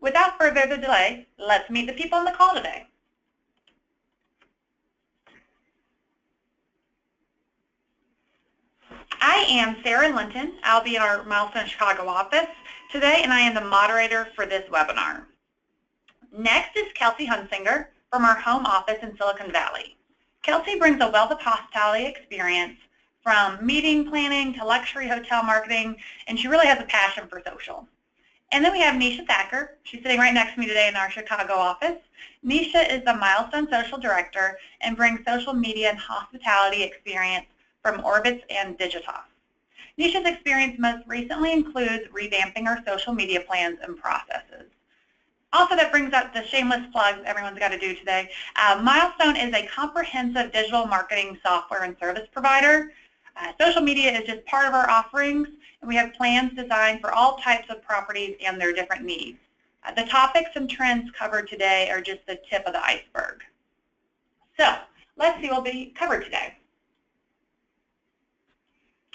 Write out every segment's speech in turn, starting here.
Without further delay, let's meet the people on the call today. I am Sarah Linton. I'll be in our Milestone Chicago office today, and I am the moderator for this webinar. Next is Kelsey Hunsinger from our home office in Silicon Valley. Kelsey brings a wealth of hospitality experience from meeting planning to luxury hotel marketing, and she really has a passion for social. And then we have Nisha Thacker. She's sitting right next to me today in our Chicago office. Nisha is the Milestone Social Director and brings social media and hospitality experience from Orbitz and Digitas. Nisha's experience most recently includes revamping our social media plans and processes. Also, that brings up the shameless plugs everyone's got to do today. Milestone is a comprehensive digital marketing software and service provider. Social media is just part of our offerings, and we have plans designed for all types of properties and their different needs. The topics and trends covered today are just the tip of the iceberg. So let's see what will be covered today.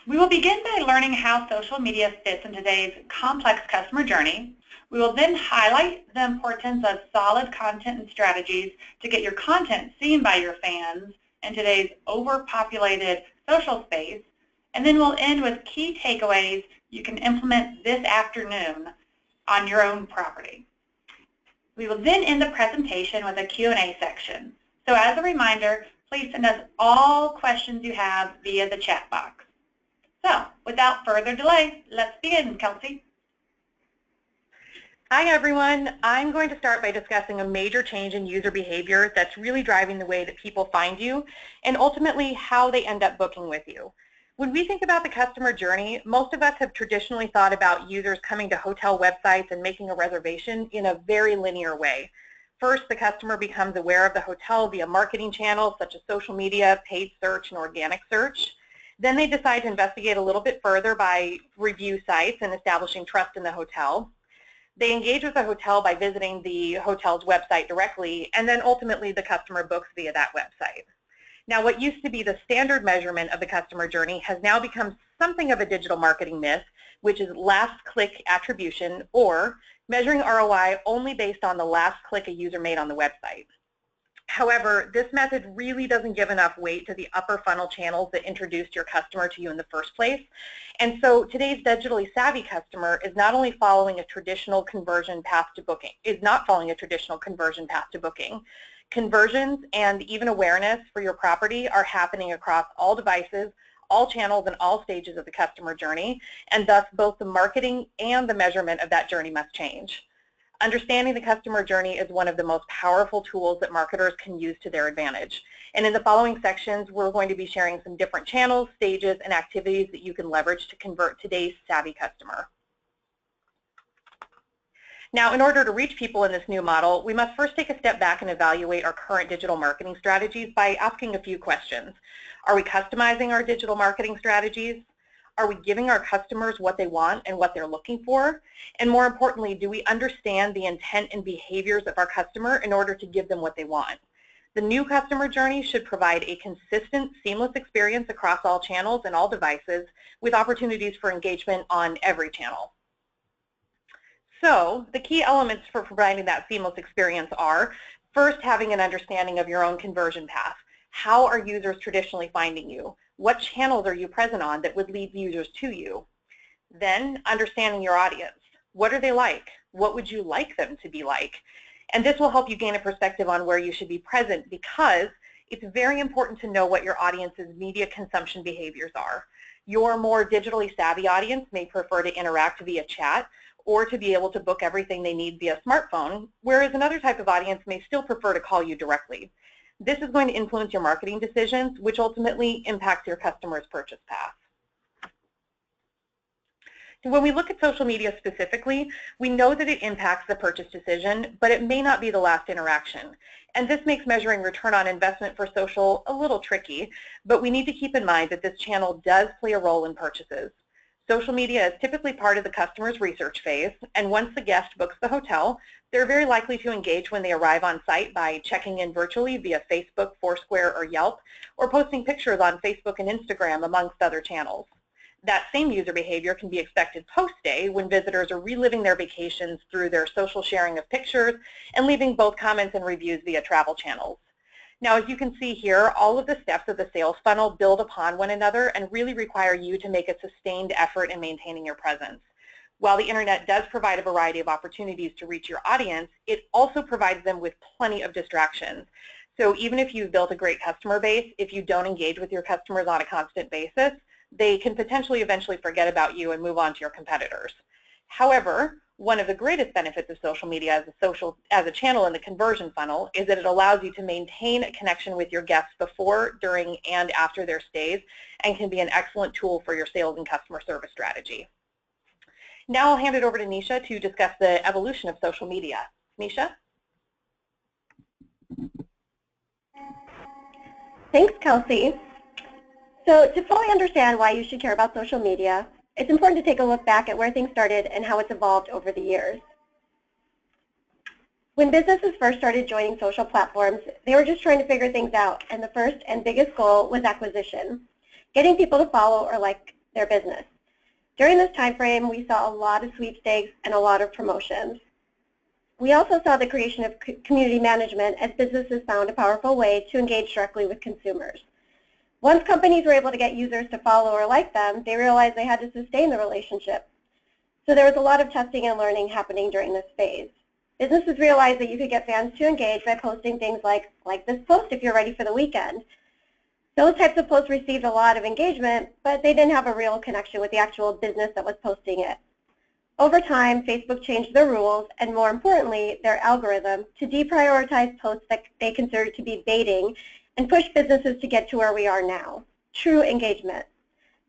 We will begin by learning how social media fits in today's complex customer journey. We will then highlight the importance of solid content and strategies to get your content seen by your fans in today's overpopulated social space. And then we'll end with key takeaways you can implement this afternoon on your own property. We will then end the presentation with a Q&A section. So as a reminder, please send us all questions you have via the chat box. So without further delay, let's begin, Kelsey. Hi everyone. I'm going to start by discussing a major change in user behavior that's really driving the way that people find you and ultimately how they end up booking with you. When we think about the customer journey, most of us have traditionally thought about users coming to hotel websites and making a reservation in a very linear way. First, the customer becomes aware of the hotel via marketing channels such as social media, paid search, and organic search. Then they decide to investigate a little bit further by review sites and establishing trust in the hotel. They engage with the hotel by visiting the hotel's website directly, and then ultimately the customer books via that website. Now, what used to be the standard measurement of the customer journey has now become something of a digital marketing myth, which is last click attribution, or measuring ROI only based on the last click a user made on the website. However, this method really doesn't give enough weight to the upper funnel channels that introduced your customer to you in the first place. And so today's digitally savvy customer is not only following a traditional conversion path to booking, Conversions and even awareness for your property are happening across all devices, all channels, and all stages of the customer journey, and thus both the marketing and the measurement of that journey must change. Understanding the customer journey is one of the most powerful tools that marketers can use to their advantage. And in the following sections, we're going to be sharing some different channels, stages, and activities that you can leverage to convert today's savvy customer. Now, in order to reach people in this new model, we must first take a step back and evaluate our current digital marketing strategies by asking a few questions. Are we customizing our digital marketing strategies? Are we giving our customers what they want and what they're looking for? And more importantly, do we understand the intent and behaviors of our customer in order to give them what they want? The new customer journey should provide a consistent, seamless experience across all channels and all devices with opportunities for engagement on every channel. So the key elements for providing that seamless experience are, first, having an understanding of your own conversion path. How are users traditionally finding you? What channels are you present on that would lead users to you? Then, understanding your audience. What are they like? What would you like them to be like? And this will help you gain a perspective on where you should be present, because it's very important to know what your audience's media consumption behaviors are. Your more digitally savvy audience may prefer to interact via chat or to be able to book everything they need via smartphone, whereas another type of audience may still prefer to call you directly. This is going to influence your marketing decisions, which ultimately impacts your customer's purchase path. When we look at social media specifically, we know that it impacts the purchase decision, but it may not be the last interaction. And this makes measuring return on investment for social a little tricky, but we need to keep in mind that this channel does play a role in purchases. Social media is typically part of the customer's research phase, and once the guest books the hotel, they're very likely to engage when they arrive on site by checking in virtually via Facebook, Foursquare, or Yelp, or posting pictures on Facebook and Instagram, amongst other channels. That same user behavior can be expected post-stay when visitors are reliving their vacations through their social sharing of pictures and leaving both comments and reviews via travel channels. Now, as you can see here, all of the steps of the sales funnel build upon one another and really require you to make a sustained effort in maintaining your presence. While the internet does provide a variety of opportunities to reach your audience, it also provides them with plenty of distractions. So even if you've built a great customer base, if you don't engage with your customers on a constant basis, they can potentially eventually forget about you and move on to your competitors. However, one of the greatest benefits of social media as a channel in the conversion funnel is that it allows you to maintain a connection with your guests before, during, and after their stays, and can be an excellent tool for your sales and customer service strategy. Now I'll hand it over to Nisha to discuss the evolution of social media. Nisha? Thanks, Kelsey. So to fully understand why you should care about social media, it's important to take a look back at where things started and how it's evolved over the years. When businesses first started joining social platforms, they were just trying to figure things out, and the first and biggest goal was acquisition, getting people to follow or like their business. During this time frame, we saw a lot of sweepstakes and a lot of promotions. We also saw the creation of community management as businesses found a powerful way to engage directly with consumers. Once companies were able to get users to follow or like them, they realized they had to sustain the relationship. So there was a lot of testing and learning happening during this phase. Businesses realized that you could get fans to engage by posting things like this post if you're ready for the weekend. Those types of posts received a lot of engagement, but they didn't have a real connection with the actual business that was posting it. Over time, Facebook changed their rules and, more importantly, their algorithm to deprioritize posts that they considered to be baiting and push businesses to get to where we are now, true engagement.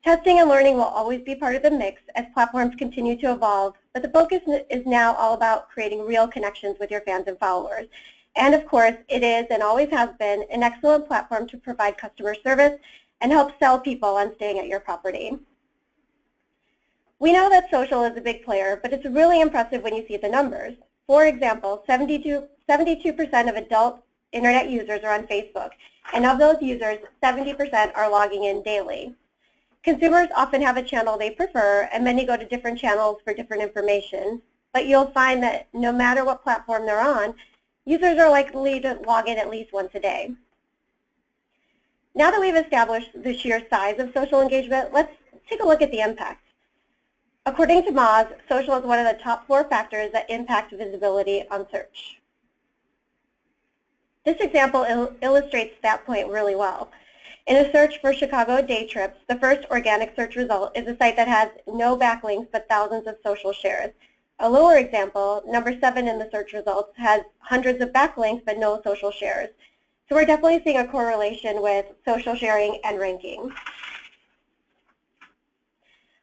Testing and learning will always be part of the mix as platforms continue to evolve, but the focus is now all about creating real connections with your fans and followers. And of course, it is and always has been an excellent platform to provide customer service and help sell people on staying at your property. We know that social is a big player, but it's really impressive when you see the numbers. For example, 72% of adult internet users are on Facebook, and of those users, 70% are logging in daily. Consumers often have a channel they prefer, and many go to different channels for different information, but you'll find that no matter what platform they're on, users are likely to log in at least once a day. Now that we've established the sheer size of social engagement, let's take a look at the impact. According to Moz, social is one of the top 4 factors that impact visibility on search. This example illustrates that point really well. In a search for Chicago day trips, the first organic search result is a site that has no backlinks but thousands of social shares. A lower example, number 7 in the search results, has hundreds of backlinks but no social shares. So we're definitely seeing a correlation with social sharing and ranking.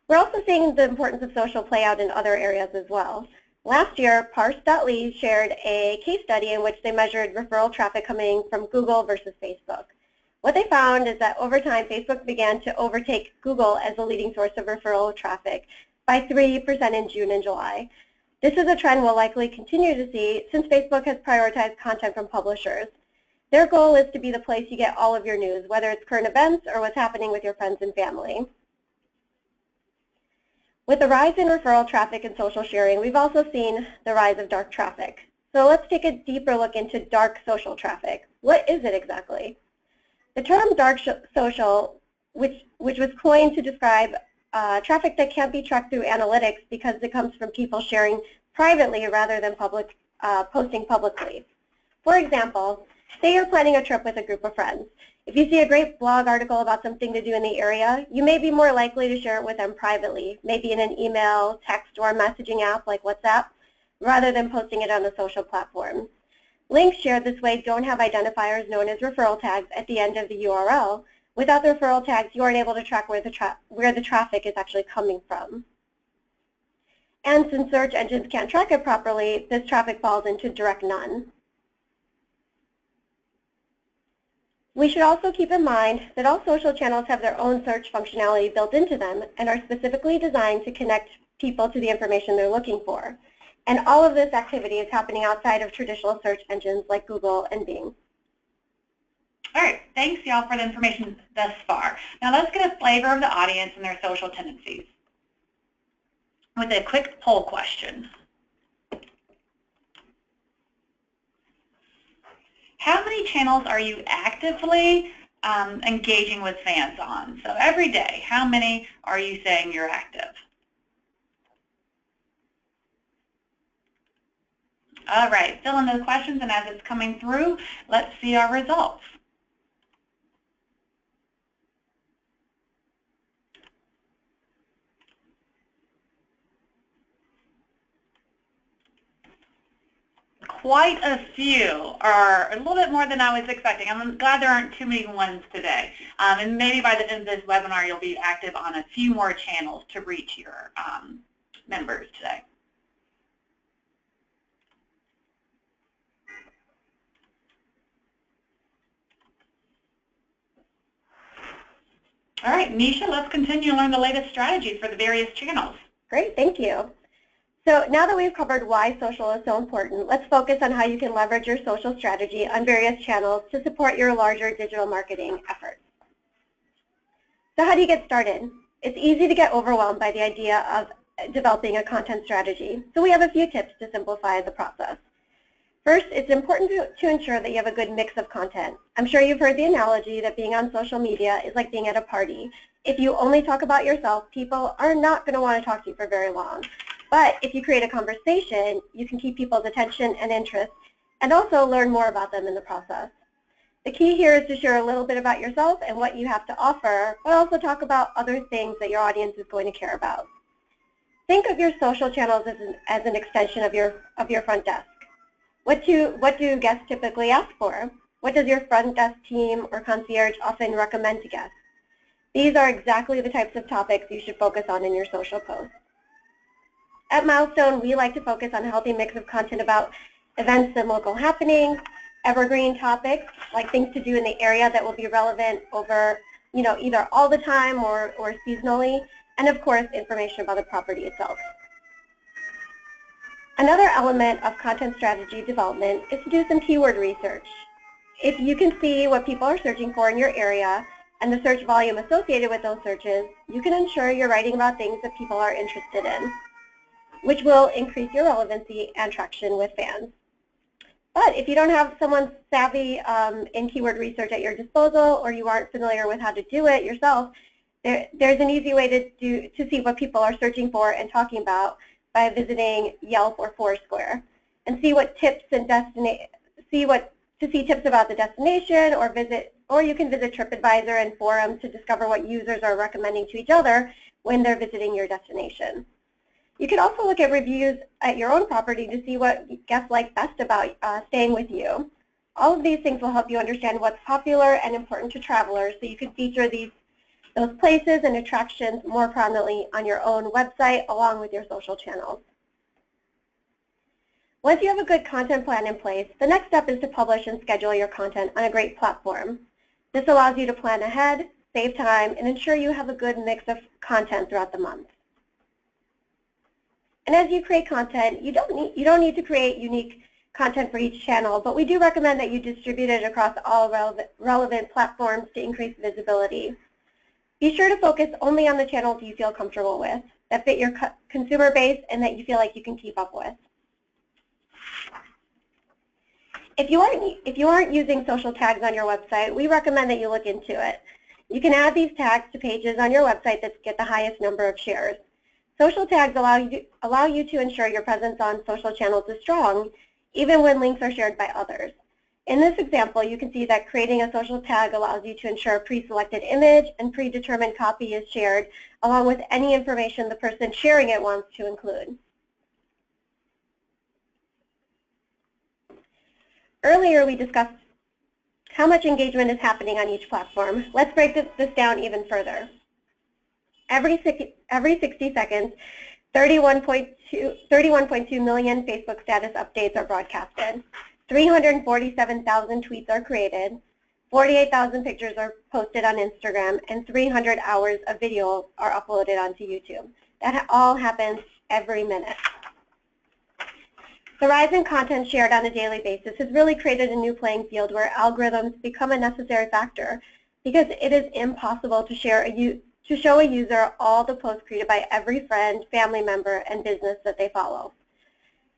We're also seeing the importance of social play out in other areas as well. Last year, Parse.ly shared a case study in which they measured referral traffic coming from Google versus Facebook. What they found is that over time, Facebook began to overtake Google as the leading source of referral traffic by 3% in June and July. This is a trend we'll likely continue to see since Facebook has prioritized content from publishers. Their goal is to be the place you get all of your news, whether it's current events or what's happening with your friends and family. With the rise in referral traffic and social sharing, we've also seen the rise of dark traffic. So let's take a deeper look into dark social traffic. What is it exactly? The term dark social, which was coined to describe traffic that can't be tracked through analytics because it comes from people sharing privately rather than posting publicly. For example, say you're planning a trip with a group of friends. If you see a great blog article about something to do in the area, you may be more likely to share it with them privately, maybe in an email, text, or messaging app like WhatsApp, rather than posting it on a social platform. Links shared this way don't have identifiers known as referral tags at the end of the URL. Without the referral tags, you aren't able to track where the traffic is actually coming from. And since search engines can't track it properly, this traffic falls into direct none. We should also keep in mind that all social channels have their own search functionality built into them and are specifically designed to connect people to the information they're looking for. And all of this activity is happening outside of traditional search engines like Google and Bing. All right, thanks y'all for the information thus far. Now let's get a flavor of the audience and their social tendencies with a quick poll question. How many channels are you actively engaging with fans on? So every day, how many are you saying you're active? All right, fill in those questions, and as it's coming through, let's see our results. Quite a few, are a little bit more than I was expecting. I'm glad there aren't too many ones today. And maybe by the end of this webinar, you'll be active on a few more channels to reach your members today. All right, Nisha, let's continue to learn the latest strategies for the various channels. Great, thank you. So now that we've covered why social is so important, let's focus on how you can leverage your social strategy on various channels to support your larger digital marketing efforts. So how do you get started? It's easy to get overwhelmed by the idea of developing a content strategy. So we have a few tips to simplify the process. First, it's important to ensure that you have a good mix of content. I'm sure you've heard the analogy that being on social media is like being at a party. If you only talk about yourself, people are not going to want to talk to you for very long. But if you create a conversation, you can keep people's attention and interest and also learn more about them in the process. The key here is to share a little bit about yourself and what you have to offer, but also talk about other things that your audience is going to care about. Think of your social channels as an extension of your front desk. What do guests typically ask for? What does your front desk team or concierge often recommend to guests? These are exactly the types of topics you should focus on in your social posts. At Milestone, we like to focus on a healthy mix of content about events and local happenings, evergreen topics, like things to do in the area that will be relevant over, either all the time or seasonally, and of course, information about the property itself. Another element of content strategy development is to do some keyword research. If you can see what people are searching for in your area and the search volume associated with those searches, you can ensure you're writing about things that people are interested in, which will increase your relevancy and traction with fans. But if you don't have someone savvy in keyword research at your disposal, or you aren't familiar with how to do it yourself, there's an easy way to see what people are searching for and talking about by visiting Yelp or Foursquare, and see what tips and see tips about the destination, or you can visit TripAdvisor and forums to discover what users are recommending to each other when they're visiting your destination. You can also look at reviews at your own property to see what guests like best about staying with you. All of these things will help you understand what's popular and important to travelers, so you can feature those places and attractions more prominently on your own website along with your social channels. Once you have a good content plan in place, the next step is to publish and schedule your content on a great platform. This allows you to plan ahead, save time, and ensure you have a good mix of content throughout the month. And as you create content, you don't need to create unique content for each channel, but we do recommend that you distribute it across all relevant platforms to increase visibility. Be sure to focus only on the channels you feel comfortable with, that fit your consumer base, and that you feel like you can keep up with. If you aren't using social tags on your website, we recommend that you look into it. You can add these tags to pages on your website that get the highest number of shares. Social tags allow you to ensure your presence on social channels is strong, even when links are shared by others. In this example, you can see that creating a social tag allows you to ensure a pre-selected image and predetermined copy is shared, along with any information the person sharing it wants to include. Earlier, we discussed how much engagement is happening on each platform. Let's break this down even further. Every 60 seconds, 31.2 million Facebook status updates are broadcasted. 347,000 tweets are created, 48,000 pictures are posted on Instagram, and 300 hours of video are uploaded onto YouTube. That all happens every minute. The rise in content shared on a daily basis has really created a new playing field where algorithms become a necessary factor because it is impossible to show a user all the posts created by every friend, family member, and business that they follow.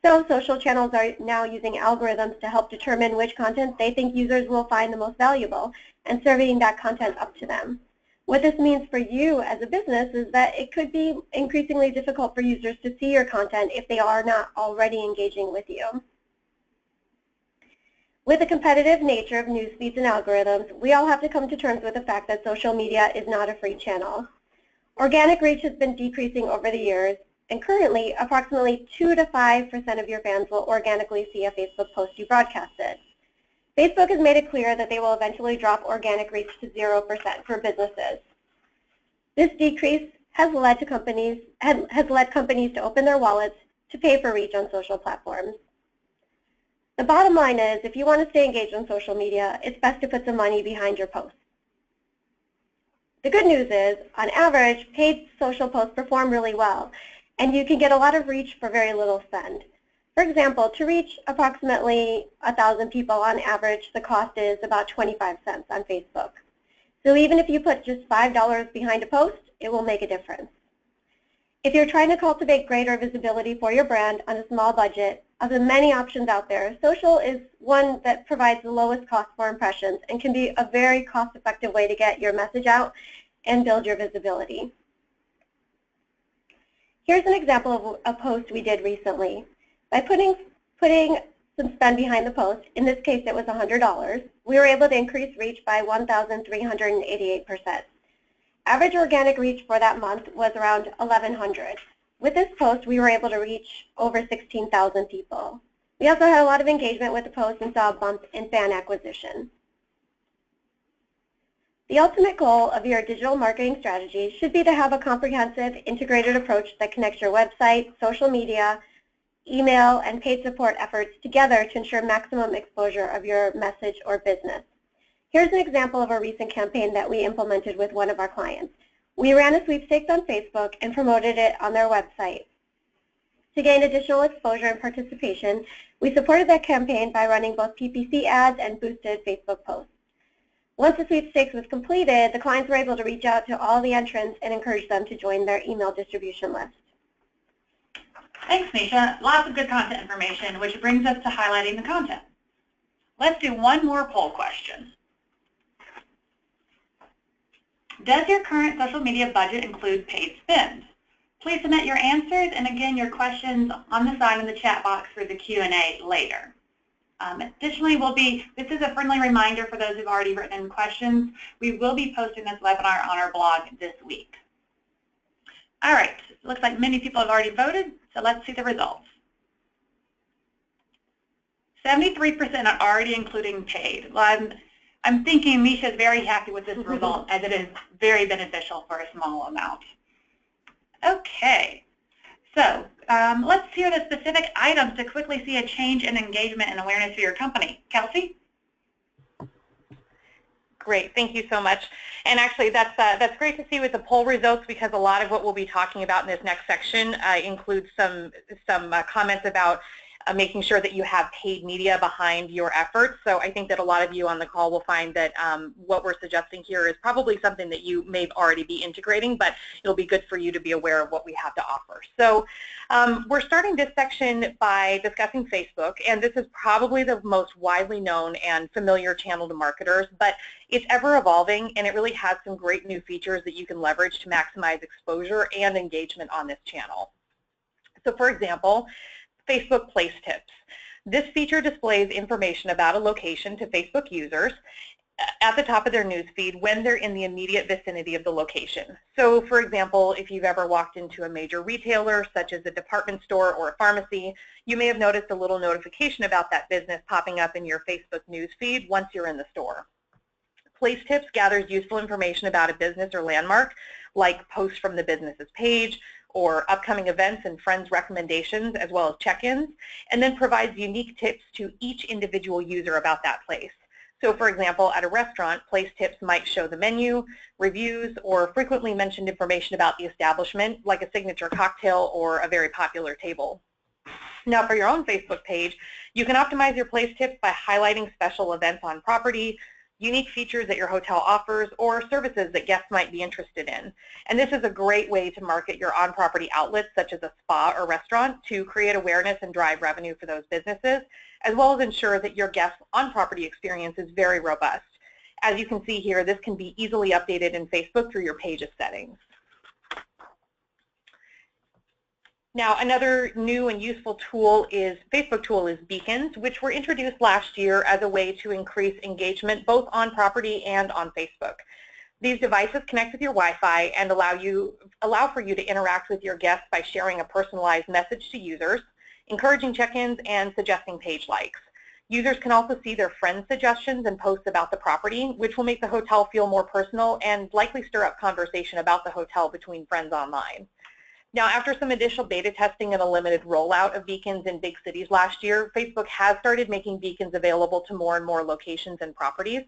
So social channels are now using algorithms to help determine which content they think users will find the most valuable and serving that content up to them. What this means for you as a business is that it could be increasingly difficult for users to see your content if they are not already engaging with you. With the competitive nature of news feeds and algorithms, we all have to come to terms with the fact that social media is not a free channel. Organic reach has been decreasing over the years, and currently approximately 2 to 5% of your fans will organically see a Facebook post you broadcasted. Facebook has made it clear that they will eventually drop organic reach to 0% for businesses. This decrease has led companies to open their wallets to pay for reach on social platforms. The bottom line is, if you want to stay engaged on social media, it's best to put some money behind your posts. The good news is, on average, paid social posts perform really well, and you can get a lot of reach for very little spend. For example, to reach approximately 1,000 people on average, the cost is about 25 cents on Facebook. So even if you put just $5 behind a post, it will make a difference. If you're trying to cultivate greater visibility for your brand on a small budget, of the many options out there, social is one that provides the lowest cost for impressions and can be a very cost-effective way to get your message out and build your visibility. Here's an example of a post we did recently. By putting some spend behind the post, in this case it was $100, we were able to increase reach by 1,388%. Average organic reach for that month was around 1,100. With this post, we were able to reach over 16,000 people. We also had a lot of engagement with the post and saw a bump in fan acquisition. The ultimate goal of your digital marketing strategy should be to have a comprehensive, integrated approach that connects your website, social media, email, and paid support efforts together to ensure maximum exposure of your message or business. Here's an example of a recent campaign that we implemented with one of our clients. We ran a sweepstakes on Facebook and promoted it on their website. To gain additional exposure and participation, we supported that campaign by running both PPC ads and boosted Facebook posts. Once the sweepstakes was completed, the clients were able to reach out to all the entrants and encourage them to join their email distribution list. Thanks, Nisha. Lots of good content information, which brings us to highlighting the content. Let's do one more poll question. Does your current social media budget include paid spend? Please submit your answers and again your questions on the side in the chat box for the Q&A later. Additionally, this is a friendly reminder for those who've already written in questions. We will be posting this webinar on our blog this week. All right, it looks like many people have already voted, so let's see the results. 73% are already including paid. Well, I'm thinking Misha is very happy with this result as it is very beneficial for a small amount. Okay, so let's hear the specific items to quickly see a change in engagement and awareness for your company. Kelsey? Great, thank you so much. And actually, that's great to see with the poll results because a lot of what we'll be talking about in this next section includes some comments about making sure that you have paid media behind your efforts. So I think that a lot of you on the call will find that what we're suggesting here is probably something that you may already be integrating, but it'll be good for you to be aware of what we have to offer. So we're starting this section by discussing Facebook, and this is probably the most widely known and familiar channel to marketers, but it's ever evolving and it really has some great new features that you can leverage to maximize exposure and engagement on this channel. So for example, Facebook Place Tips. This feature displays information about a location to Facebook users at the top of their newsfeed when they're in the immediate vicinity of the location. So for example, if you've ever walked into a major retailer such as a department store or a pharmacy, you may have noticed a little notification about that business popping up in your Facebook newsfeed once you're in the store. Place Tips gathers useful information about a business or landmark, like posts from the business's page, or upcoming events and friends' recommendations, as well as check-ins, and then provides unique tips to each individual user about that place. So for example, at a restaurant, Place Tips might show the menu, reviews, or frequently mentioned information about the establishment, like a signature cocktail or a very popular table. Now for your own Facebook page, you can optimize your place tips by highlighting special events on property, unique features that your hotel offers, or services that guests might be interested in. And this is a great way to market your on-property outlets, such as a spa or restaurant, to create awareness and drive revenue for those businesses, as well as ensure that your guests' on-property experience is very robust. As you can see here, this can be easily updated in Facebook through your page's settings. Now, another new and useful Facebook tool is beacons, which were introduced last year as a way to increase engagement both on property and on Facebook. These devices connect with your Wi-Fi and allow for you to interact with your guests by sharing a personalized message to users, encouraging check-ins, and suggesting page likes. Users can also see their friends' suggestions and posts about the property, which will make the hotel feel more personal and likely stir up conversation about the hotel between friends online. Now, after some initial beta testing and a limited rollout of beacons in big cities last year, Facebook has started making beacons available to more and more locations and properties.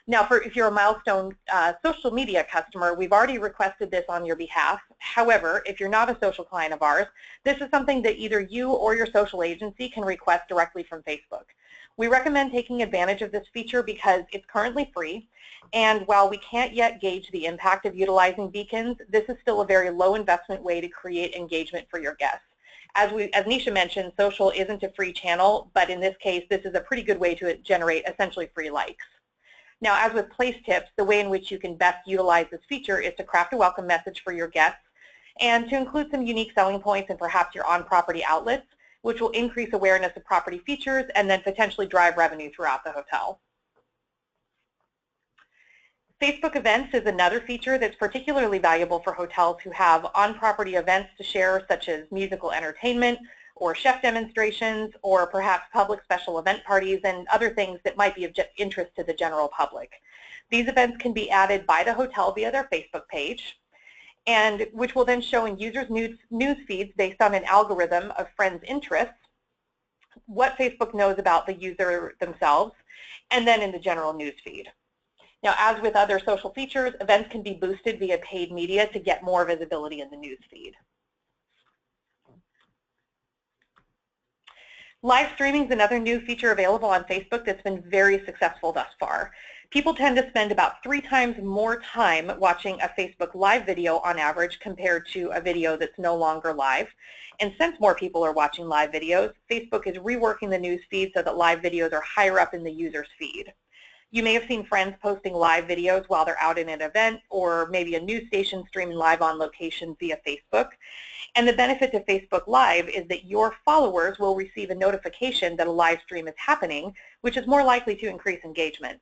Now, if you're a Milestone social media customer, we've already requested this on your behalf. However, if you're not a social client of ours, this is something that either you or your social agency can request directly from Facebook. We recommend taking advantage of this feature because it's currently free, and while we can't yet gauge the impact of utilizing beacons, this is still a very low investment way to create engagement for your guests. As Nisha mentioned, social isn't a free channel, but in this case, this is a pretty good way to generate essentially free likes. Now, as with place tips, the way in which you can best utilize this feature is to craft a welcome message for your guests and to include some unique selling points and perhaps your on-property outlets, which will increase awareness of property features and then potentially drive revenue throughout the hotel. Facebook events is another feature that's particularly valuable for hotels who have on-property events to share, such as musical entertainment or chef demonstrations or perhaps public special event parties and other things that might be of interest to the general public. These events can be added by the hotel via their Facebook page, and which will then show in users' news feeds based on an algorithm of friends' interests what Facebook knows about the user themselves, and then in the general news feed. Now, as with other social features, events can be boosted via paid media to get more visibility in the news feed. Live streaming is another new feature available on Facebook that's been very successful thus far. People tend to spend about 3 times more time watching a Facebook Live video on average compared to a video that's no longer live. And since more people are watching live videos, Facebook is reworking the news feed so that live videos are higher up in the user's feed. You may have seen friends posting live videos while they're out in an event, or maybe a news station streaming live on location via Facebook. And the benefit to Facebook Live is that your followers will receive a notification that a live stream is happening, which is more likely to increase engagement.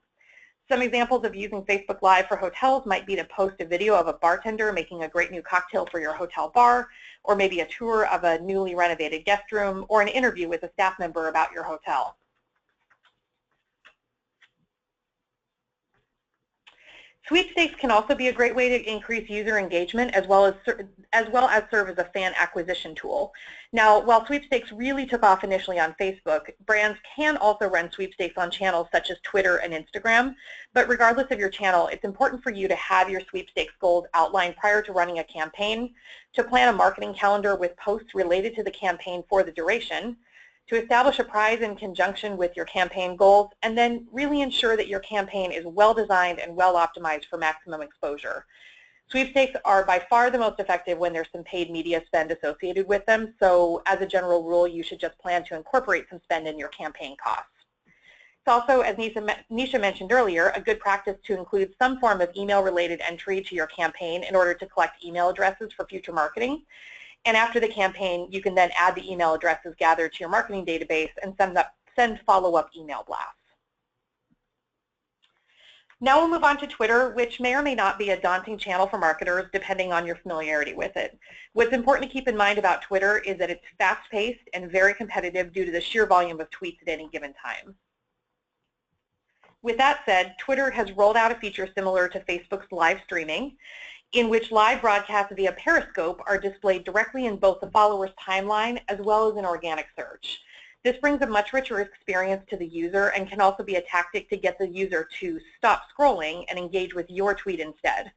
Some examples of using Facebook Live for hotels might be to post a video of a bartender making a great new cocktail for your hotel bar, or maybe a tour of a newly renovated guest room, or an interview with a staff member about your hotel. Sweepstakes can also be a great way to increase user engagement as well as serve as a fan acquisition tool. Now, while Sweepstakes really took off initially on Facebook, brands can also run Sweepstakes on channels such as Twitter and Instagram. But regardless of your channel, it's important for you to have your Sweepstakes goals outlined prior to running a campaign, to plan a marketing calendar with posts related to the campaign for the duration, to establish a prize in conjunction with your campaign goals, and then really ensure that your campaign is well designed and well optimized for maximum exposure. Sweepstakes are by far the most effective when there's some paid media spend associated with them, so as a general rule, you should just plan to incorporate some spend in your campaign costs. It's also, as Nisha mentioned earlier, a good practice to include some form of email-related entry to your campaign in order to collect email addresses for future marketing. And after the campaign, you can then add the email addresses gathered to your marketing database and send follow-up email blasts. Now we'll move on to Twitter, which may or may not be a daunting channel for marketers depending on your familiarity with it. What's important to keep in mind about Twitter is that it's fast-paced and very competitive due to the sheer volume of tweets at any given time. With that said, Twitter has rolled out a feature similar to Facebook's live streaming, in which live broadcasts via Periscope are displayed directly in both the follower's timeline as well as in organic search. This brings a much richer experience to the user and can also be a tactic to get the user to stop scrolling and engage with your tweet instead.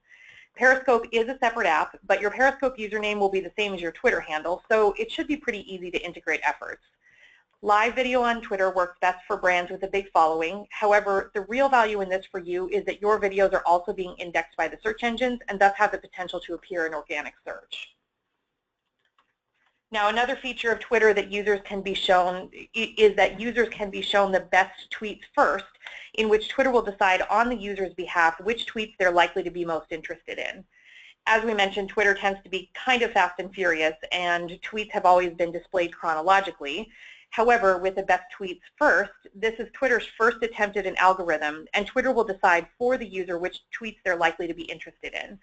Periscope is a separate app, but your Periscope username will be the same as your Twitter handle, so it should be pretty easy to integrate efforts. Live video on Twitter works best for brands with a big following. However, the real value in this for you is that your videos are also being indexed by the search engines and thus have the potential to appear in organic search. Now, another feature of Twitter that users can be shown is that users can be shown the best tweets first, in which Twitter will decide on the user's behalf which tweets they're likely to be most interested in. As we mentioned, Twitter tends to be kind of fast and furious, and tweets have always been displayed chronologically. However, with the best tweets first, this is Twitter's first attempt at an algorithm, and Twitter will decide for the user which tweets they're likely to be interested in.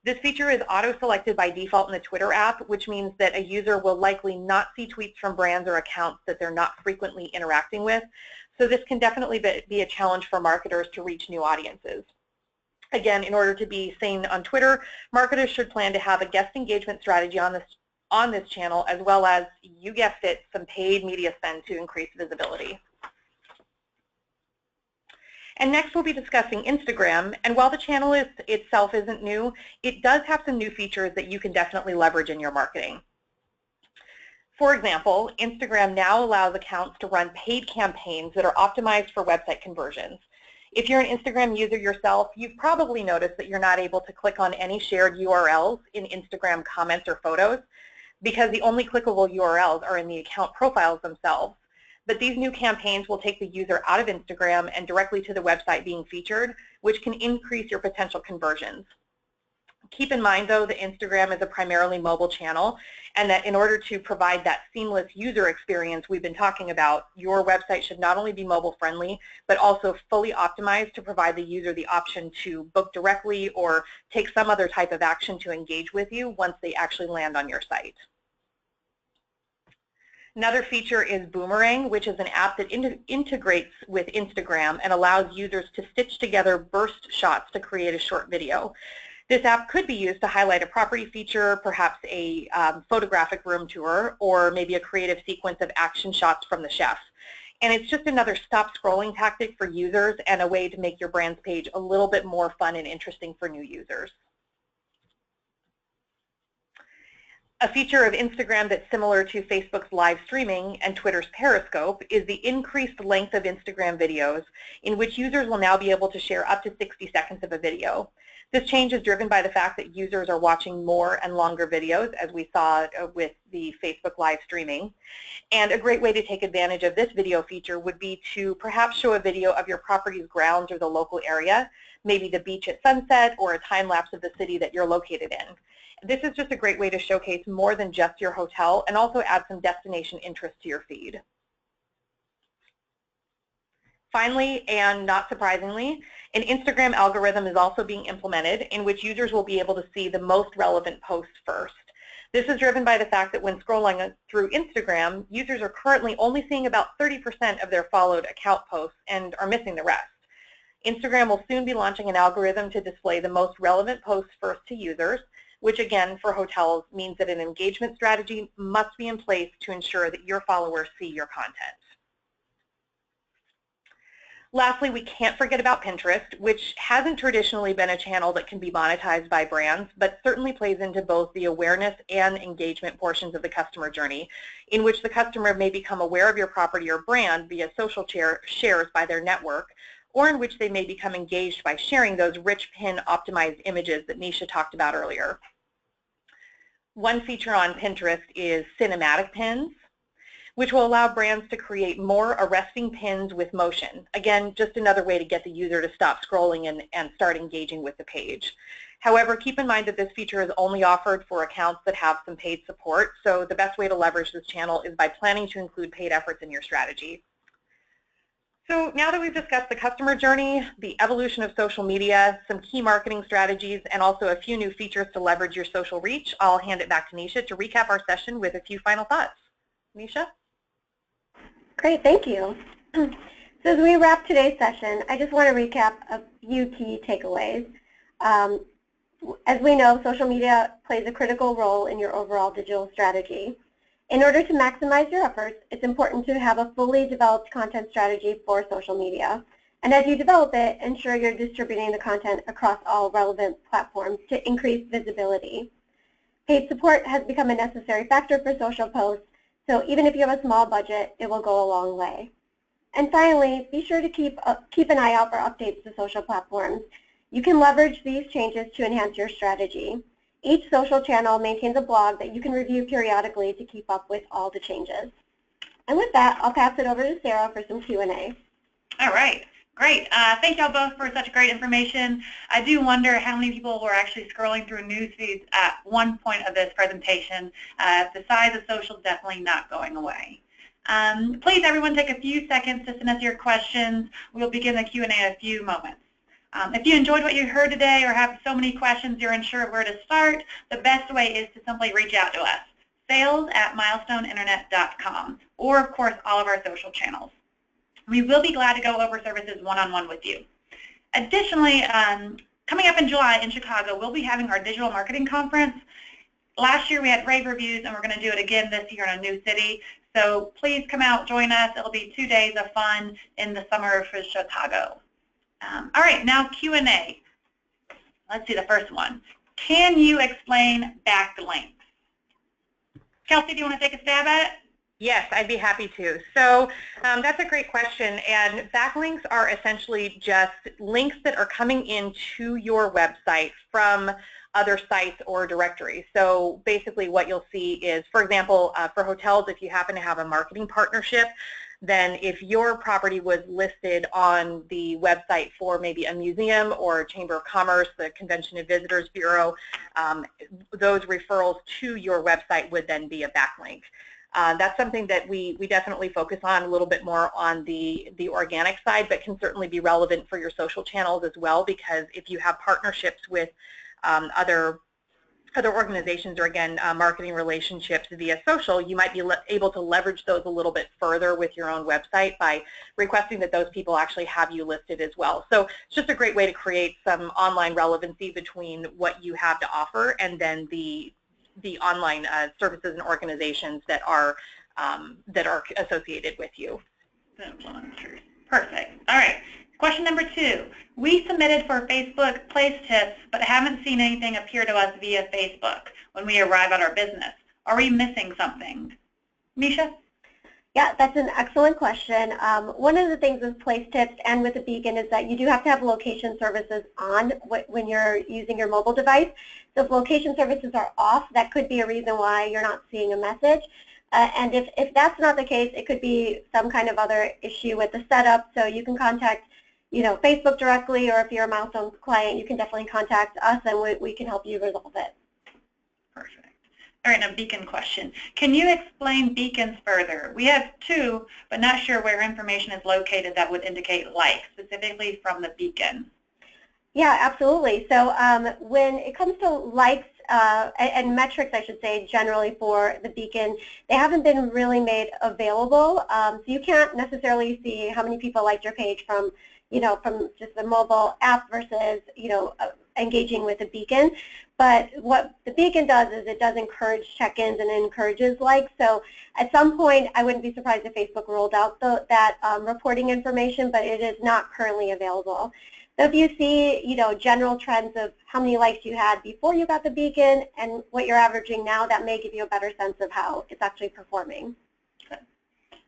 This feature is auto-selected by default in the Twitter app, which means that a user will likely not see tweets from brands or accounts that they're not frequently interacting with. So this can definitely be a challenge for marketers to reach new audiences. Again, in order to be seen on Twitter, marketers should plan to have a guest engagement strategy on this channel, as well as, you guessed it, some paid media spend to increase visibility. And next we'll be discussing Instagram, and while the channel itself isn't new, it does have some new features that you can definitely leverage in your marketing. For example, Instagram now allows accounts to run paid campaigns that are optimized for website conversions. If you're an Instagram user yourself, you've probably noticed that you're not able to click on any shared URLs in Instagram comments or photos because the only clickable URLs are in the account profiles themselves. But these new campaigns will take the user out of Instagram and directly to the website being featured, which can increase your potential conversions. Keep in mind, though, that Instagram is a primarily mobile channel, and that in order to provide that seamless user experience we've been talking about, your website should not only be mobile friendly, but also fully optimized to provide the user the option to book directly or take some other type of action to engage with you once they actually land on your site. Another feature is Boomerang, which is an app that integrates with Instagram and allows users to stitch together burst shots to create a short video. This app could be used to highlight a property feature, perhaps a photographic room tour, or maybe a creative sequence of action shots from the chef. And it's just another stop scrolling tactic for users and a way to make your brand's page a little bit more fun and interesting for new users. A feature of Instagram that's similar to Facebook's live streaming and Twitter's Periscope is the increased length of Instagram videos, in which users will now be able to share up to 60 seconds of a video. This change is driven by the fact that users are watching more and longer videos, as we saw with the Facebook live streaming. And a great way to take advantage of this video feature would be to perhaps show a video of your property's grounds or the local area, maybe the beach at sunset or a time lapse of the city that you're located in. This is just a great way to showcase more than just your hotel and also add some destination interest to your feed. Finally, and not surprisingly, an Instagram algorithm is also being implemented in which users will be able to see the most relevant posts first. This is driven by the fact that when scrolling through Instagram, users are currently only seeing about 30% of their followed account posts and are missing the rest. Instagram will soon be launching an algorithm to display the most relevant posts first to users, which again for hotels means that an engagement strategy must be in place to ensure that your followers see your content. Lastly, we can't forget about Pinterest, which hasn't traditionally been a channel that can be monetized by brands, but certainly plays into both the awareness and engagement portions of the customer journey, in which the customer may become aware of your property or brand via social shares by their network, or in which they may become engaged by sharing those rich pin optimized images that Nisha talked about earlier. One feature on Pinterest is cinematic pins, which will allow brands to create more arresting pins with motion. Again, just another way to get the user to stop scrolling and start engaging with the page. However, keep in mind that this feature is only offered for accounts that have some paid support, so the best way to leverage this channel is by planning to include paid efforts in your strategy. So now that we've discussed the customer journey, the evolution of social media, some key marketing strategies, and also a few new features to leverage your social reach, I'll hand it back to Nisha to recap our session with a few final thoughts. Nisha? Great, thank you. So as we wrap today's session, I just want to recap a few key takeaways. As we know, social media plays a critical role in your overall digital strategy. In order to maximize your efforts, it's important to have a fully developed content strategy for social media. And as you develop it, ensure you're distributing the content across all relevant platforms to increase visibility. Paid support has become a necessary factor for social posts, so even if you have a small budget, it will go a long way. And finally, be sure to keep an eye out for updates to social platforms. You can leverage these changes to enhance your strategy. Each social channel maintains a blog that you can review periodically to keep up with all the changes. And with that, I'll pass it over to Sarah for some Q&A. All right. Great. Thank y'all both for such great information. I do wonder how many people were actually scrolling through news feeds at one point of this presentation. The size of social is definitely not going away. Please, everyone, take a few seconds to send us your questions. We'll begin the Q&A in a few moments. If you enjoyed what you heard today or have so many questions you're unsure where to start, the best way is to simply reach out to us, sales@milestoneinternet.com, or, of course, all of our social channels. We will be glad to go over services one-on-one with you. Additionally, coming up in July in Chicago, we'll be having our digital marketing conference. Last year we had rave reviews, and we're going to do it again this year in a new city. So please come out, join us. It'll be 2 days of fun in the summer for Chicago. All right, now Q&A. Let's see the first one. Can you explain backlinks? Kelsey, do you want to take a stab at it? Yes, I'd be happy to. So that's a great question, and backlinks are essentially just links that are coming into your website from other sites or directories. So basically what you'll see is, for example, for hotels, if you happen to have a marketing partnership, then if your property was listed on the website for maybe a museum or Chamber of Commerce, the Convention and Visitors Bureau, those referrals to your website would then be a backlink. That's something that we definitely focus on a little bit more on the organic side, but can certainly be relevant for your social channels as well, because if you have partnerships with other organizations or, again, marketing relationships via social, you might be able to leverage those a little bit further with your own website by requesting that those people actually have you listed as well. So it's just a great way to create some online relevancy between what you have to offer and then the online services and organizations that are associated with you. Perfect. All right. Question number 2. We submitted for Facebook place tips, but haven't seen anything appear to us via Facebook when we arrive at our business. Are we missing something? Misha? Yeah, that's an excellent question. One of the things with place tips and with a beacon is that you do have to have location services on when you're using your mobile device. So if location services are off, that could be a reason why you're not seeing a message. And if that's not the case, it could be some kind of other issue with the setup. So you can contact, Facebook directly, or if you're a Milestone client, you can definitely contact us and we can help you resolve it. Perfect. All right, now beacon question. Can you explain beacons further? We have 2, but not sure where information is located that would indicate like, specifically from the beacon. Yeah, absolutely. So when it comes to likes and metrics, I should say, generally for the beacon, they haven't been really made available. So you can't necessarily see how many people liked your page from just the mobile app versus, engaging with a beacon. But what the beacon does is it does encourage check-ins and it encourages likes. So at some point, I wouldn't be surprised if Facebook rolled out that reporting information, but it is not currently available. So if you see, general trends of how many likes you had before you got the beacon and what you're averaging now, that may give you a better sense of how it's actually performing.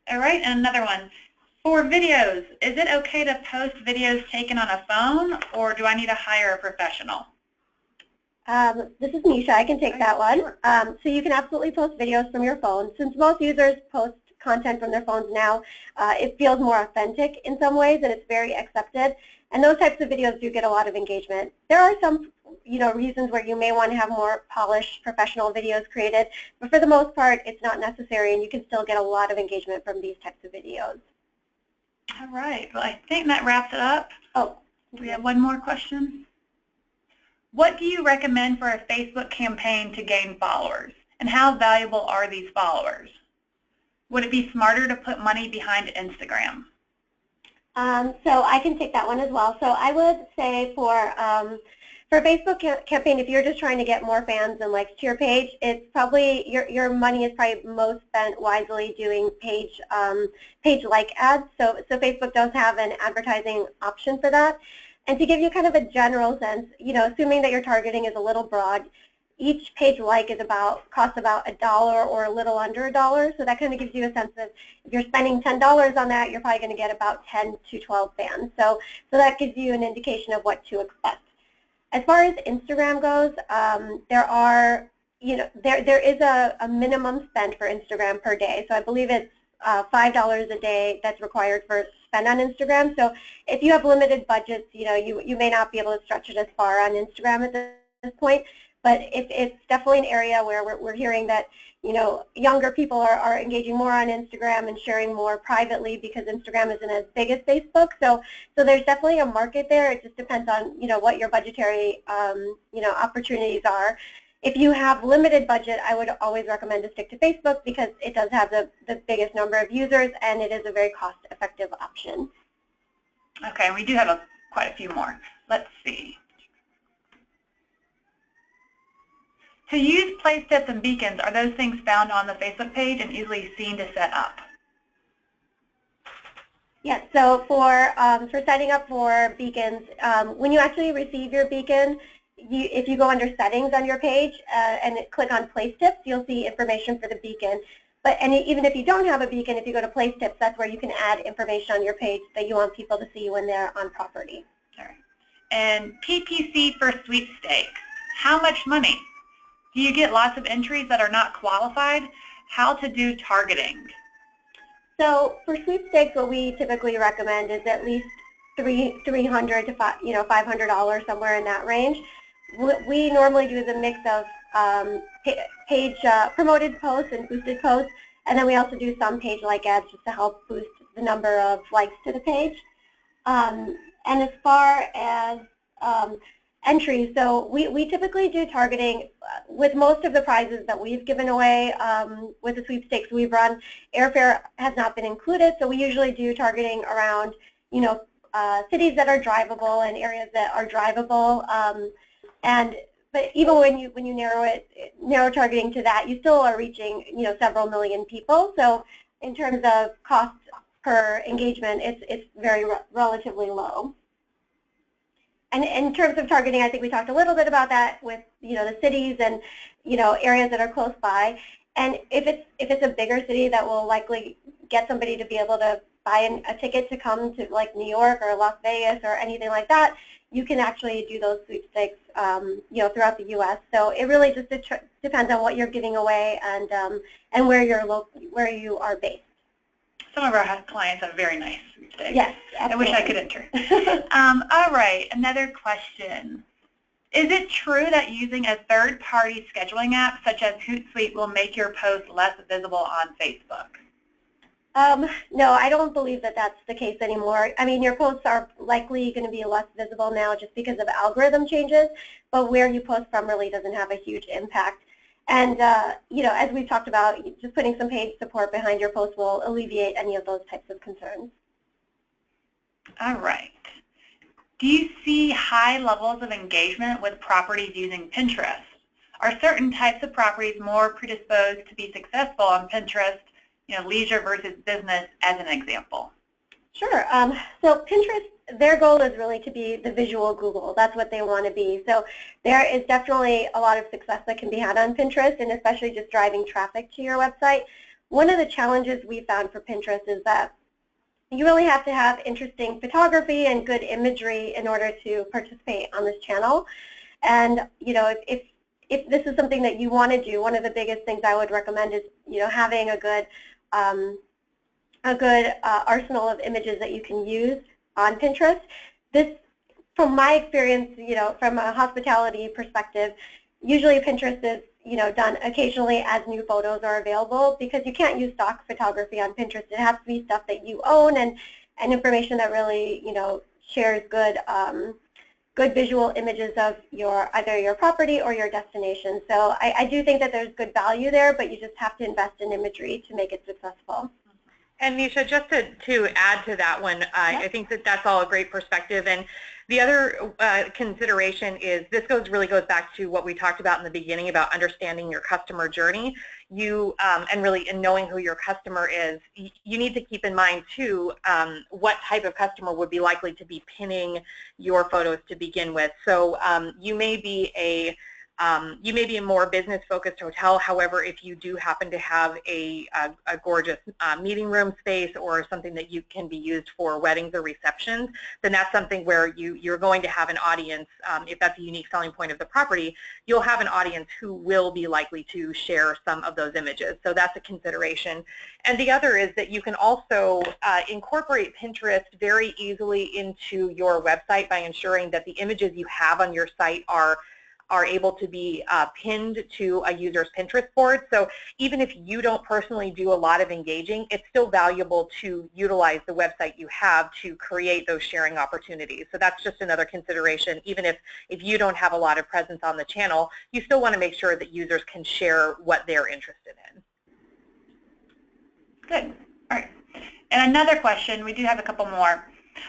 All right, and another one. For videos, is it okay to post videos taken on a phone, or do I need to hire a professional? This is Nisha. I can take that one. So you can absolutely post videos from your phone. Since most users post content from their phones now, it feels more authentic in some ways, and it's very accepted. And those types of videos do get a lot of engagement. There are some, reasons where you may want to have more polished professional videos created, but for the most part, it's not necessary, and you can still get a lot of engagement from these types of videos. All right. Well, I think that wraps it up. Oh, we have one more question. What do you recommend for a Facebook campaign to gain followers, and how valuable are these followers? Would it be smarter to put money behind Instagram? So I can take that one as well. So I would say for For Facebook campaign, if you're just trying to get more fans and likes to your page, it's probably your money is probably most spent wisely doing page like ads. So Facebook does have an advertising option for that. And to give you kind of a general sense, assuming that your targeting is a little broad, each page like costs about $1 or a little under $1. So that kind of gives you a sense of if you're spending $10 on that, you're probably going to get about 10 to 12 fans. So that gives you an indication of what to expect. As far as Instagram goes, there is a minimum spend for Instagram per day. So I believe it's $5 a day that's required for spend on Instagram. So if you have limited budgets, you may not be able to stretch it as far on Instagram at this point. But it's definitely an area where we're hearing that younger people are engaging more on Instagram and sharing more privately because Instagram isn't as big as Facebook. So there's definitely a market there. It just depends on what your budgetary opportunities are. If you have limited budget, I would always recommend to stick to Facebook because it does have the biggest number of users and it is a very cost-effective option. Okay, we do have quite a few more. Let's see. To use place tips and beacons, are those things found on the Facebook page and easily seen to set up? Yes, so for setting up for beacons, when you actually receive your beacon, if you go under settings on your page and click on place tips, you'll see information for the beacon. And even if you don't have a beacon, if you go to place tips, that's where you can add information on your page that you want people to see when they're on property. All right. And PPC for sweepstakes, how much money? Do you get lots of entries that are not qualified? How to do targeting? So for sweepstakes, what we typically recommend is at least $300 to $500, somewhere in that range. What we normally do is a mix of page promoted posts and boosted posts, and then we also do some page like ads just to help boost the number of likes to the page. And as far as entries, so we typically do targeting with most of the prizes that we've given away with the sweepstakes we've run. Airfare has not been included, so we usually do targeting around cities that are drivable and areas that are drivable. But even when you narrow targeting to that, you still are reaching several million people. So in terms of cost per engagement, it's very relatively low. And in terms of targeting, I think we talked a little bit about that with the cities and areas that are close by. And if it's a bigger city that will likely get somebody to be able to buy a ticket to come to like New York or Las Vegas or anything like that, you can actually do those sweepstakes throughout the U.S. So it really just depends on what you're giving away and where you are based. Some of our clients have very nice sweepstakes. Yes, absolutely. I wish I could enter. All right, another question. Is it true that using a third-party scheduling app such as Hootsuite will make your post less visible on Facebook? No, I don't believe that that's the case anymore. I mean, your posts are likely going to be less visible now just because of algorithm changes, but where you post from really doesn't have a huge impact. And, as we've talked about, just putting some paid support behind your post will alleviate any of those types of concerns. All right. Do you see high levels of engagement with properties using Pinterest? Are certain types of properties more predisposed to be successful on Pinterest, leisure versus business as an example? Sure. So Pinterest, their goal is really to be the visual Google. That's what they want to be. So there is definitely a lot of success that can be had on Pinterest, and especially just driving traffic to your website. One of the challenges we found for Pinterest is that you really have to have interesting photography and good imagery in order to participate on this channel. And if this is something that you want to do, one of the biggest things I would recommend is having a good arsenal of images that you can use on Pinterest. This, from my experience, from a hospitality perspective, usually Pinterest is done occasionally as new photos are available because you can't use stock photography on Pinterest. It has to be stuff that you own and information that really shares good good visual images of either your property or your destination. So I do think that there's good value there, but you just have to invest in imagery to make it successful. And Nisha, just to add to that one, I think that that's all a great perspective. And The other consideration is this really goes back to what we talked about in the beginning about understanding your customer journey. And really in knowing who your customer is, you need to keep in mind too what type of customer would be likely to be pinning your photos to begin with. So you may be a more business-focused hotel. However, if you do happen to have a gorgeous meeting room space or something that you can be used for weddings or receptions, then that's something where you're going to have an audience. If that's a unique selling point of the property, you'll have an audience who will be likely to share some of those images. So that's a consideration. And the other is that you can also incorporate Pinterest very easily into your website by ensuring that the images you have on your site are able to be pinned to a user's Pinterest board. So even if you don't personally do a lot of engaging, it's still valuable to utilize the website you have to create those sharing opportunities. So that's just another consideration. Even if you don't have a lot of presence on the channel, you still want to make sure that users can share what they're interested in. Good. All right. And another question, we do have a couple more.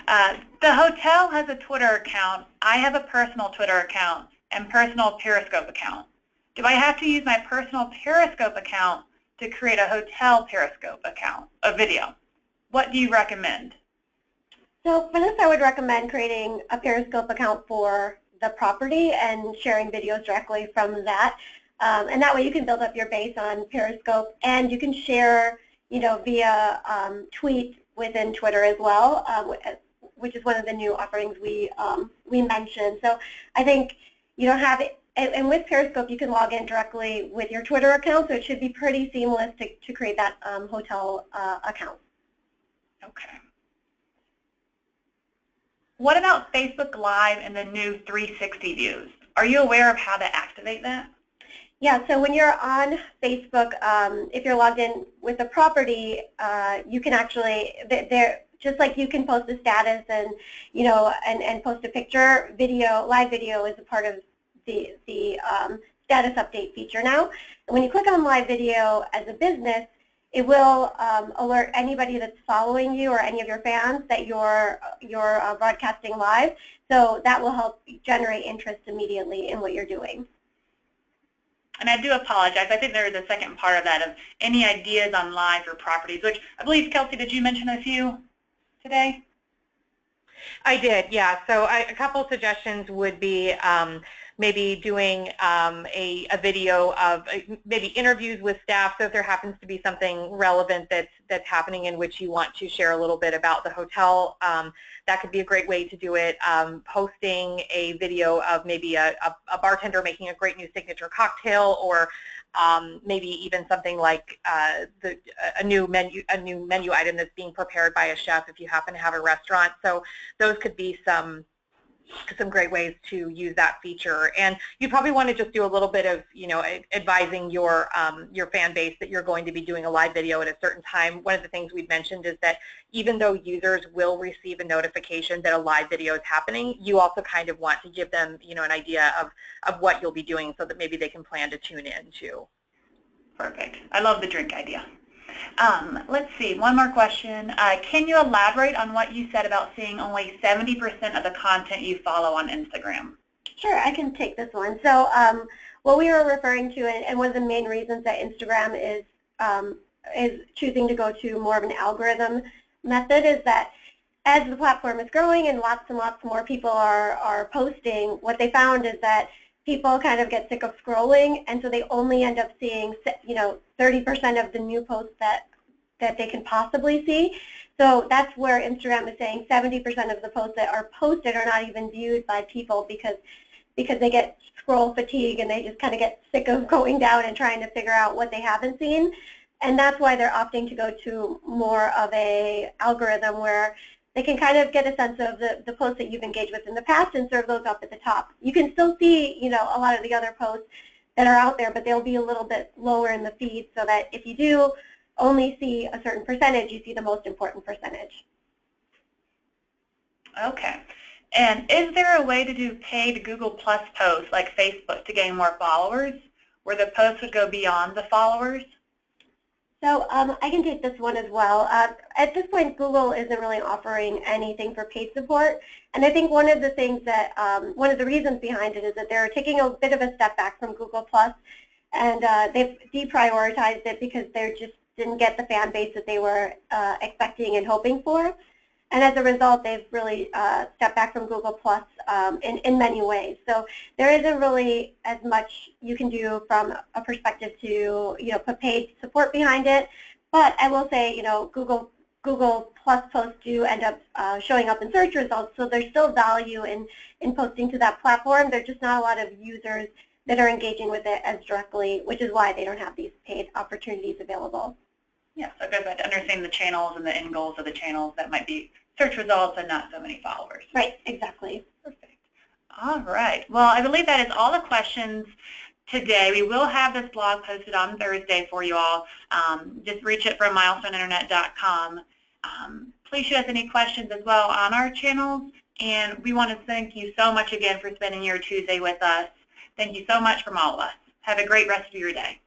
The hotel has a Twitter account. I have a personal Twitter account and personal Periscope account. Do I have to use my personal Periscope account to create a hotel Periscope account, a video? What do you recommend? So for this, I would recommend creating a Periscope account for the property and sharing videos directly from that. And that way you can build up your base on Periscope, and you can share, via tweet within Twitter as well, which is one of the new offerings we mentioned. So I think you don't have it, and with Periscope you can log in directly with your Twitter account, so it should be pretty seamless to create that hotel account. Okay. What about Facebook Live and the new 360 views? Are you aware of how to activate that? Yeah, so when you're on Facebook, if you're logged in with the property, you can actually, just like you can post a status and and post a picture, live video is a part of the status update feature now. And when you click on live video as a business, it will alert anybody that's following you or any of your fans that you're broadcasting live. So that will help generate interest immediately in what you're doing. And I do apologize. I think there is a second part of that, of any ideas on live for properties, which I believe, Kelsey, did you mention a few today? I did, yeah. So a couple suggestions would be maybe doing a video of maybe interviews with staff. So if there happens to be something relevant that's happening in which you want to share a little bit about the hotel, that could be a great way to do it. Posting a video of maybe a bartender making a great new signature cocktail, or maybe even something like a new menu item that's being prepared by a chef if you happen to have a restaurant. So those could be some great ways to use that feature. And you probably want to just do a little bit of advising your fan base that you're going to be doing a live video at a certain time. One of the things we've mentioned is that even though users will receive a notification that a live video is happening, you also kind of want to give them an idea of what you'll be doing so that maybe they can plan to tune in too. Perfect. I love the drink idea. Let's see, one more question. Can you elaborate on what you said about seeing only 70% of the content you follow on Instagram? Sure, I can take this one. So what we were referring to, and one of the main reasons that Instagram is choosing to go to more of an algorithm method, is that as the platform is growing and lots more people are posting, what they found is that people kind of get sick of scrolling, and so they only end up seeing 30% of the new posts that they can possibly see. So that's where Instagram is saying 70% of the posts that are posted are not even viewed by people because they get scroll fatigue and they just kind of get sick of going down and trying to figure out what they haven't seen. And that's why they're opting to go to more of a algorithm where they can kind of get a sense of the posts that you've engaged with in the past and serve those up at the top. You can still see, a lot of the other posts that are out there, but they'll be a little bit lower in the feed, so that if you do only see a certain percentage, you see the most important percentage. Okay. And is there a way to do paid Google Plus posts like Facebook to gain more followers, where the posts would go beyond the followers? So I can take this one as well. At this point, Google isn't really offering anything for paid support, and I think one of the things that, one of the reasons behind it is that they're taking a bit of a step back from Google Plus, and they've deprioritized it because they just didn't get the fan base that they were expecting and hoping for. And as a result, they've really stepped back from Google Plus in many ways. So there isn't really as much you can do from a perspective to, put paid support behind it. But I will say, Google Plus posts do end up showing up in search results, so there's still value in posting to that platform. There's just not a lot of users that are engaging with it as directly, which is why they don't have these paid opportunities available. Yeah, so it goes back to understanding the channels and the end goals of the channels that might be search results and not so many followers. Right, exactly. Perfect. All right. Well, I believe that is all the questions today. We will have this blog posted on Thursday for you all. Just reach it from milestoneinternet.com. Please shoot us any questions as well on our channels. And we want to thank you so much again for spending your Tuesday with us. Thank you so much from all of us. Have a great rest of your day.